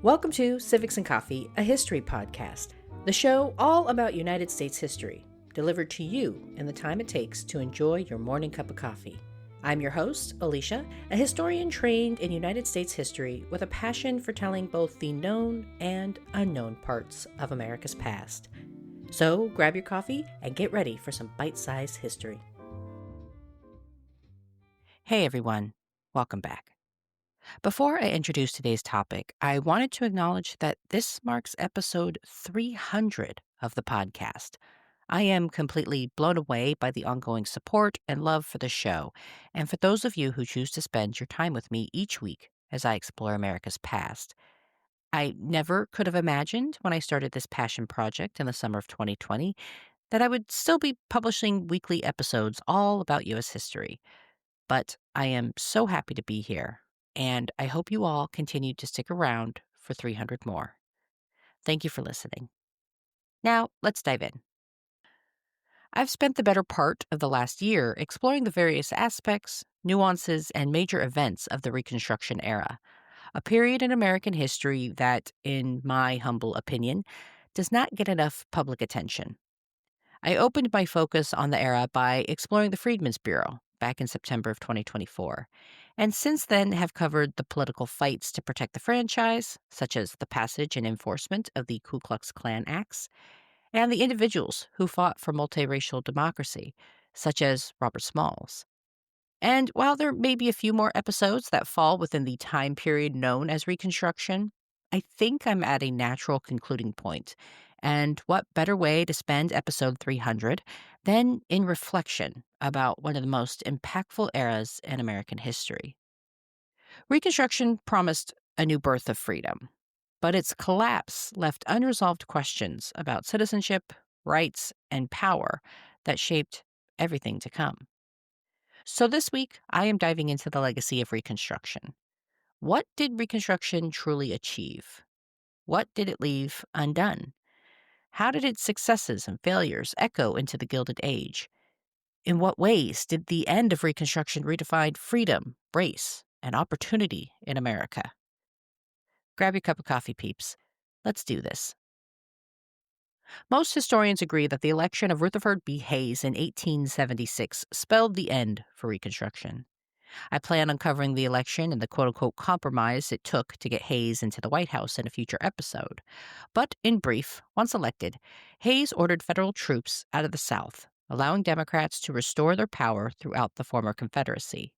Welcome to Civics and Coffee, a history podcast, the show all about United States history, delivered to you in the time it takes to enjoy your morning cup of coffee. I'm your host, Alicia, a historian trained in United States history with a passion for telling both the known and unknown parts of America's past. So grab your coffee and get ready for some bite-sized history. Hey everyone, welcome back. Before I introduce today's topic, I wanted to acknowledge that this marks episode 300 of the podcast. I am completely blown away by the ongoing support and love for the show, and for those of you who choose to spend your time with me each week as I explore America's past. I never could have imagined when I started this passion project in the summer of 2020 that I would still be publishing weekly episodes all about U.S. history. But I am so happy to be here, and I hope you all continue to stick around for 300 more. Thank you for listening. Now, let's dive in. I've spent the better part of the last year exploring the various aspects, nuances, and major events of the Reconstruction era, a period in American history that, in my humble opinion, does not get enough public attention. I opened my focus on the era by exploring the Freedmen's Bureau back in September of 2024, and since then have covered the political fights to protect the franchise, such as the passage and enforcement of the Ku Klux Klan Acts, and the individuals who fought for multiracial democracy, such as Robert Smalls. And while there may be a few more episodes that fall within the time period known as Reconstruction, I think I'm at a natural concluding point. And what better way to spend episode 300 than in reflection about one of the most impactful eras in American history? Reconstruction promised a new birth of freedom, but its collapse left unresolved questions about citizenship, rights, and power that shaped everything to come. So this week, I am diving into the legacy of Reconstruction. What did Reconstruction truly achieve? What did it leave undone? How did its successes and failures echo into the Gilded Age? In what ways did the end of Reconstruction redefine freedom, race, and opportunity in America? Grab your cup of coffee, peeps. Let's do this. Most historians agree that the election of Rutherford B. Hayes in 1876 spelled the end for Reconstruction. I plan on covering the election and the quote-unquote compromise it took to get Hayes into the White House in a future episode. But in brief, once elected, Hayes ordered federal troops out of the South, allowing Democrats to restore their power throughout the former Confederacy.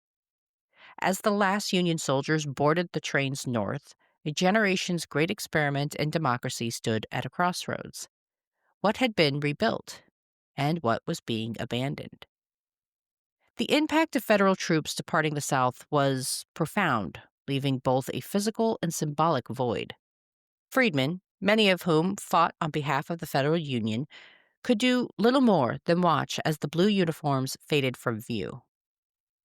As the last Union soldiers boarded the trains north, a generation's great experiment in democracy stood at a crossroads. What had been rebuilt, and what was being abandoned? The impact of federal troops departing the South was profound, leaving both a physical and symbolic void. Freedmen, many of whom fought on behalf of the federal Union, could do little more than watch as the blue uniforms faded from view.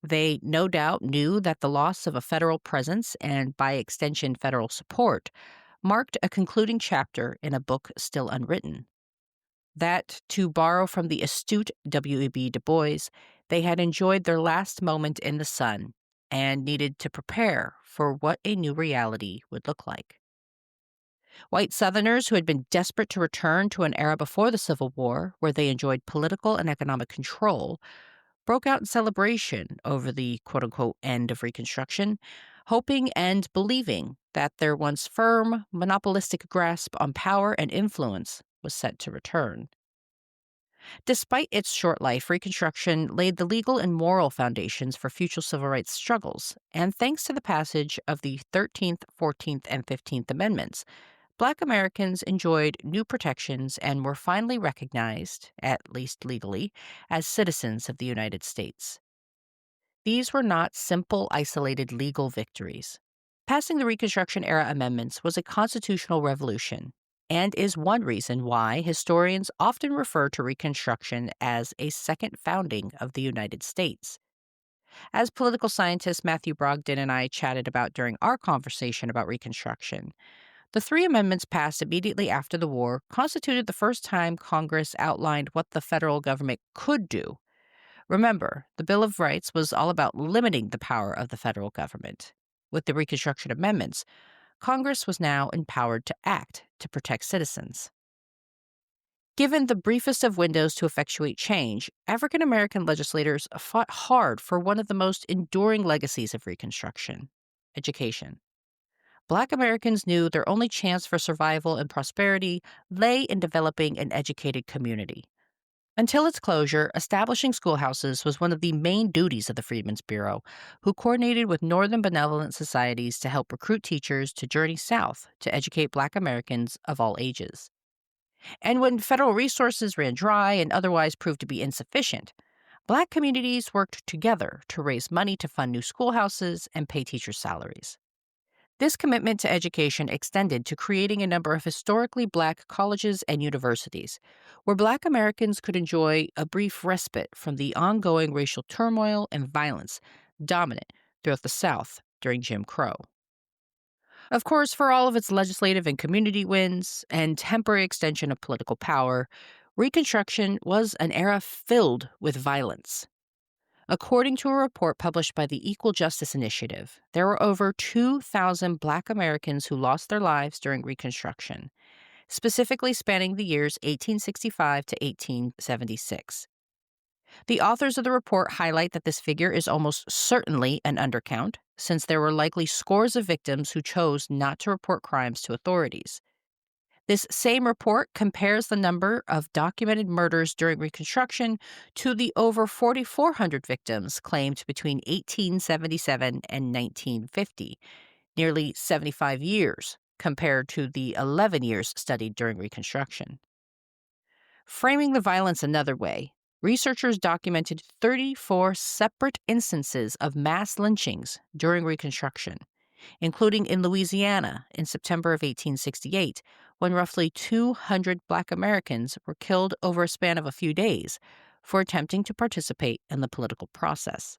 They no doubt knew that the loss of a federal presence and, by extension, federal support, marked a concluding chapter in a book still unwritten. That, to borrow from the astute W.E.B. Du Bois, they had enjoyed their last moment in the sun and needed to prepare for what a new reality would look like. White Southerners who had been desperate to return to an era before the Civil War, where they enjoyed political and economic control, broke out in celebration over the quote-unquote end of Reconstruction, hoping and believing that their once firm, monopolistic grasp on power and influence was set to return. Despite its short life, Reconstruction laid the legal and moral foundations for future civil rights struggles, and thanks to the passage of the 13th, 14th, and 15th Amendments, Black Americans enjoyed new protections and were finally recognized, at least legally, as citizens of the United States. These were not simple, isolated legal victories. Passing the Reconstruction-era amendments was a constitutional revolution, and is one reason why historians often refer to Reconstruction as a second founding of the United States. As political scientist Matthew Brogdon and I chatted about during our conversation about Reconstruction, the three amendments passed immediately after the war constituted the first time Congress outlined what the federal government could do. Remember, the Bill of Rights was all about limiting the power of the federal government. With the Reconstruction Amendments, Congress was now empowered to act to protect citizens. Given the briefest of windows to effectuate change, African American legislators fought hard for one of the most enduring legacies of Reconstruction: education. Black Americans knew their only chance for survival and prosperity lay in developing an educated community. Until its closure, establishing schoolhouses was one of the main duties of the Freedmen's Bureau, who coordinated with Northern benevolent societies to help recruit teachers to journey south to educate Black Americans of all ages. And when federal resources ran dry and otherwise proved to be insufficient, Black communities worked together to raise money to fund new schoolhouses and pay teachers' salaries. This commitment to education extended to creating a number of historically Black colleges and universities, where Black Americans could enjoy a brief respite from the ongoing racial turmoil and violence dominant throughout the South during Jim Crow. Of course, for all of its legislative and community wins and temporary extension of political power, Reconstruction was an era filled with violence. According to a report published by the Equal Justice Initiative, there were over 2,000 Black Americans who lost their lives during Reconstruction, specifically spanning the years 1865 to 1876. The authors of the report highlight that this figure is almost certainly an undercount, since there were likely scores of victims who chose not to report crimes to authorities. This same report compares the number of documented murders during Reconstruction to the over 4,400 victims claimed between 1877 and 1950, nearly 75 years compared to the 11 years studied during Reconstruction. Framing the violence another way, researchers documented 34 separate instances of mass lynchings during Reconstruction, including in Louisiana in September of 1868, when roughly 200 Black Americans were killed over a span of a few days for attempting to participate in the political process.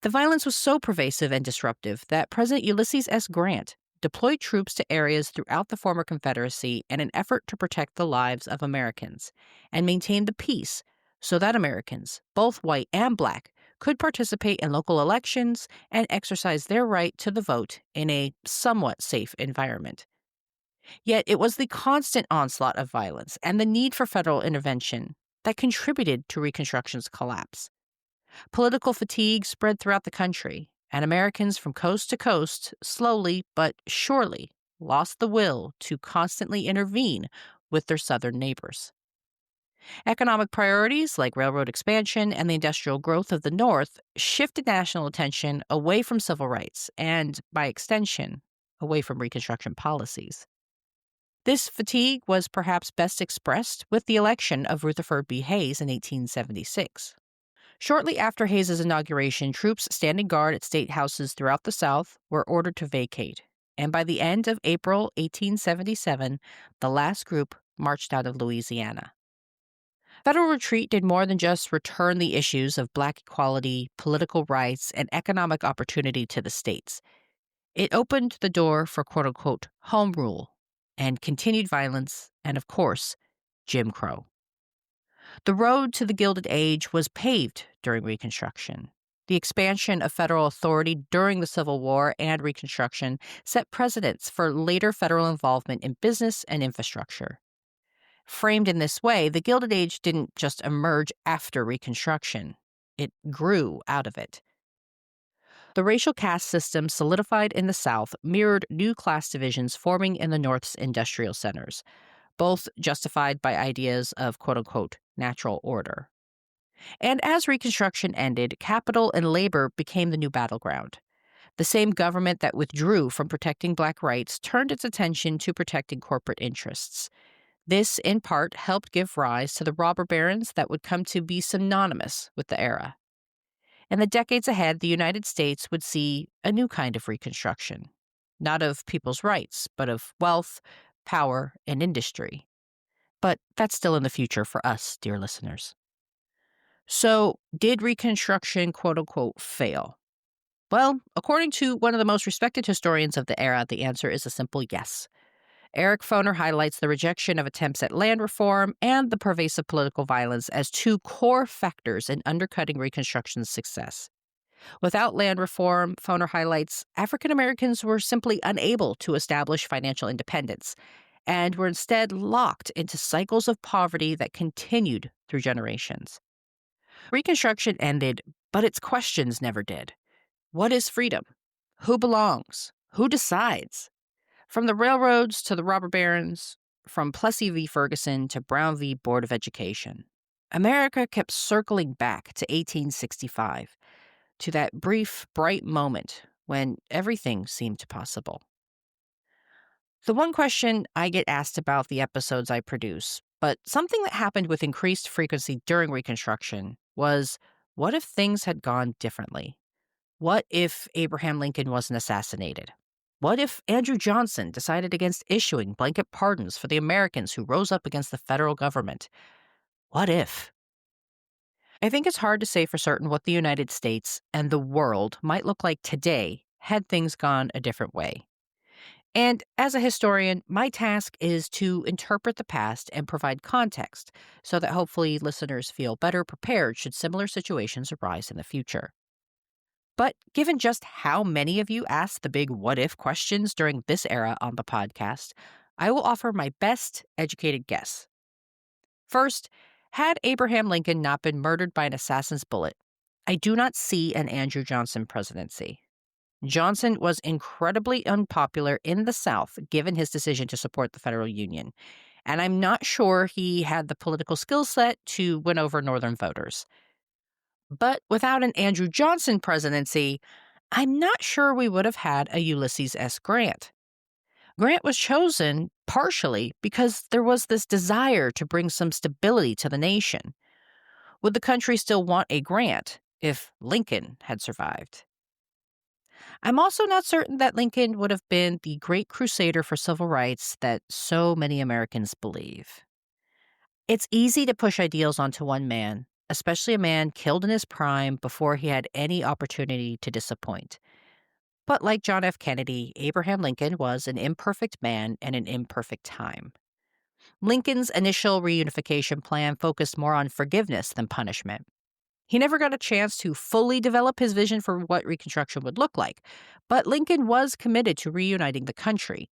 The violence was so pervasive and disruptive that President Ulysses S. Grant deployed troops to areas throughout the former Confederacy in an effort to protect the lives of Americans and maintain the peace so that Americans, both white and Black, could participate in local elections and exercise their right to the vote in a somewhat safe environment. Yet it was the constant onslaught of violence and the need for federal intervention that contributed to Reconstruction's collapse. Political fatigue spread throughout the country, and Americans from coast to coast slowly but surely lost the will to constantly intervene with their southern neighbors. Economic priorities like railroad expansion and the industrial growth of the North shifted national attention away from civil rights and, by extension, away from Reconstruction policies. This fatigue was perhaps best expressed with the election of Rutherford B. Hayes in 1876. Shortly after Hayes's inauguration, troops standing guard at state houses throughout the South were ordered to vacate, and by the end of April 1877, the last group marched out of Louisiana. Federal retreat did more than just return the issues of Black equality, political rights, and economic opportunity to the states. It opened the door for quote-unquote home rule and continued violence and, of course, Jim Crow. The road to the Gilded Age was paved during Reconstruction. The expansion of federal authority during the Civil War and Reconstruction set precedents for later federal involvement in business and infrastructure. Framed in this way, the Gilded Age didn't just emerge after Reconstruction. It grew out of it. The racial caste system solidified in the South mirrored new class divisions forming in the North's industrial centers, both justified by ideas of quote-unquote natural order. And as Reconstruction ended, capital and labor became the new battleground. The same government that withdrew from protecting Black rights turned its attention to protecting corporate interests. This, in part, helped give rise to the robber barons that would come to be synonymous with the era. In the decades ahead, the United States would see a new kind of Reconstruction, not of people's rights, but of wealth, power, and industry. But that's still in the future for us, dear listeners. So, did Reconstruction, quote-unquote, fail? Well, according to one of the most respected historians of the era, the answer is a simple yes. Eric Foner highlights the rejection of attempts at land reform and the pervasive political violence as two core factors in undercutting Reconstruction's success. Without land reform, Foner highlights, African Americans were simply unable to establish financial independence and were instead locked into cycles of poverty that continued through generations. Reconstruction ended, but its questions never did. What is freedom? Who belongs? Who decides? From the railroads to the robber barons, from Plessy v. Ferguson to Brown v. Board of Education, America kept circling back to 1865, to that brief, bright moment when everything seemed possible. The one question I get asked about the episodes I produce, but something that happened with increased frequency during Reconstruction, was what if things had gone differently? What if Abraham Lincoln wasn't assassinated? What if Andrew Johnson decided against issuing blanket pardons for the Americans who rose up against the federal government? What if? I think it's hard to say for certain what the United States and the world might look like today had things gone a different way. And as a historian, my task is to interpret the past and provide context so that hopefully listeners feel better prepared should similar situations arise in the future. But given just how many of you asked the big what if questions during this era on the podcast, I will offer my best educated guess. First, had Abraham Lincoln not been murdered by an assassin's bullet, I do not see an Andrew Johnson presidency. Johnson was incredibly unpopular in the South given his decision to support the federal union, and I'm not sure he had the political skill set to win over Northern voters. But without an Andrew Johnson presidency, I'm not sure we would have had a Ulysses S. Grant. Grant was chosen partially because there was this desire to bring some stability to the nation. Would the country still want a Grant if Lincoln had survived? I'm also not certain that Lincoln would have been the great crusader for civil rights that so many Americans believe. It's easy to push ideals onto one man, especially a man killed in his prime before he had any opportunity to disappoint. But like John F. Kennedy, Abraham Lincoln was an imperfect man in an imperfect time. Lincoln's initial reunification plan focused more on forgiveness than punishment. He never got a chance to fully develop his vision for what Reconstruction would look like, but Lincoln was committed to reuniting the country.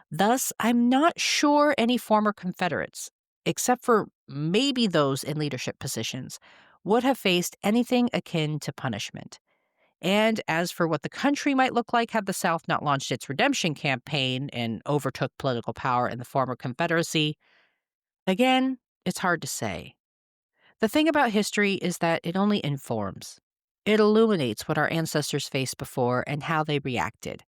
Thus, I'm not sure any former Confederates, except for maybe those in leadership positions, would have faced anything akin to punishment. And as for what the country might look like had the South not launched its redemption campaign and overtook political power in the former Confederacy, again, it's hard to say. The thing about history is that it only informs. It illuminates what our ancestors faced before and how they reacted.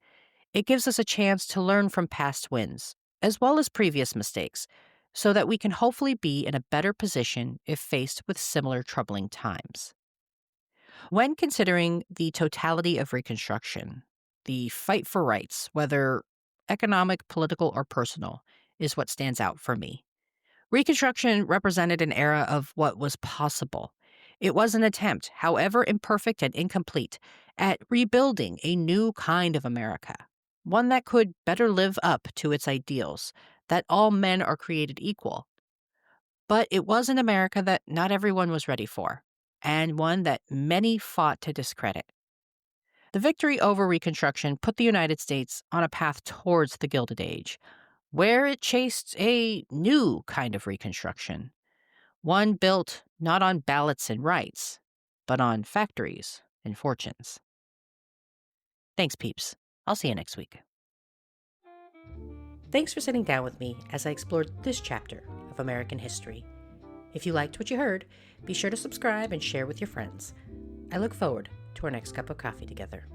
It gives us a chance to learn from past wins, as well as previous mistakes, so that we can hopefully be in a better position if faced with similar troubling times. When considering the totality of Reconstruction, the fight for rights, whether economic, political, or personal, is what stands out for me. Reconstruction represented an era of what was possible. It was an attempt, however imperfect and incomplete, at rebuilding a new kind of America, one that could better live up to its ideals, that all men are created equal. But it was an America that not everyone was ready for, and one that many fought to discredit. The victory over Reconstruction put the United States on a path towards the Gilded Age, where it chased a new kind of Reconstruction, one built not on ballots and rights, but on factories and fortunes. Thanks, peeps. I'll see you next week. Thanks for sitting down with me as I explored this chapter of American history. If you liked what you heard, be sure to subscribe and share with your friends. I look forward to our next cup of coffee together.